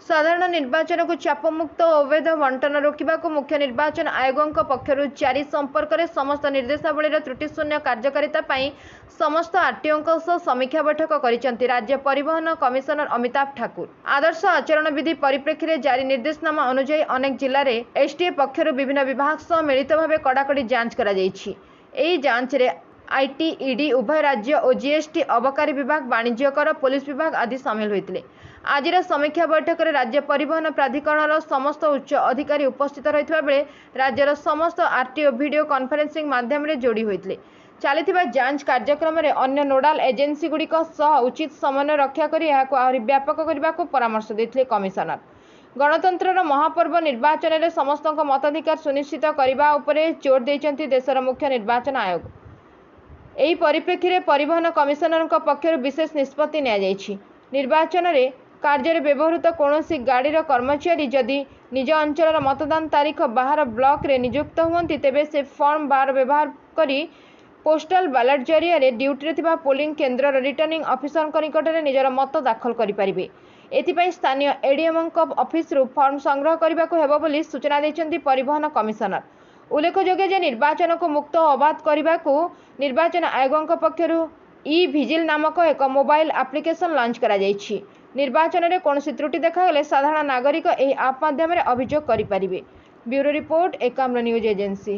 साधारण निर्वाचन को चापमुक्त और अवैध बंटन रोकने को मुख्य निर्वाचन आयोगों पक्षर जारी संपर्क में समस्त निर्देशावली त्रुटिशून्य कार्यकारिता पर समस्त आरटीओ समीक्षा बैठक कर राज्य परिवहन कमिशनर अमिताभ ठाकुर। आदर्श आचरण विधि परिप्रेक्षी में जारी निर्देशनामा अनुଯାयी अनेक जिले में एसटीए पक्षर विभिन्न विभाग सह मिलित भाव कड़ाकड़ी जांच कर जांच रे आईटी ईडी उभय राज्य और जीएसटी अबकारी विभाग वाणिज्य कर पुलिस विभाग आदि सामिल होते। आज समीक्षा बैठक में राज्य परिवहन प्राधिकरण समस्त उच्च अधिकारी उपस्थित रही बेले राज्यर समस्त आरटीओ वीडियो कॉन्फ्रेंसिंग माध्यम जोड़ी होते। चलता जांच कार्यक्रम में अन्य नोडाल एजेंसी गुड़िक उचित समन्वय रक्षा कर आहरी व्यापक करने को परामर्श देते कमिशनर। गणतंत्र महापर्व निर्वाचन में समस्त मताधिकार सुनिश्चित करने उपरे जोर देते देशर मुख्य निर्वाचन आयोग। यही परिप्रेक्षी में परिवहन कमिशनर पक्षर विशेष निष्पत्ति निर्वाचन में कार्य व्यवहृत कौन गाड़ीर कर्मचारी जदि निज अंचल मतदान तारीख बाहर ब्लॉक रे नियुक्त हुंती तेबे से फॉर्म 12 व्यवहार करी पोस्टल बैलेट जरिया ड्यूटी थिबा पोलिंग केन्द्र रिटर्निंग ऑफिसर निकट में निजर मत दाखल करें। एथिपाई स्थानीय एडीएम ऑफिस फॉर्म संग्रह करने को हेबो बोली सूचना देछंती परिवहन कमिशनर। उल्लेखयोग्य जे निर्वाचन को मुक्त और अबाध करने को निर्वाचन आयोगों पक्षर ई भिजिल नामक एक मोबाइल एप्लिकेशन लॉन्च करा जायछि। निर्वाचन में कौन त्रुटि देखागले साधारण नागरिक यह आप माध्यम अभियोग करें। Bureau report Ekamra news agency.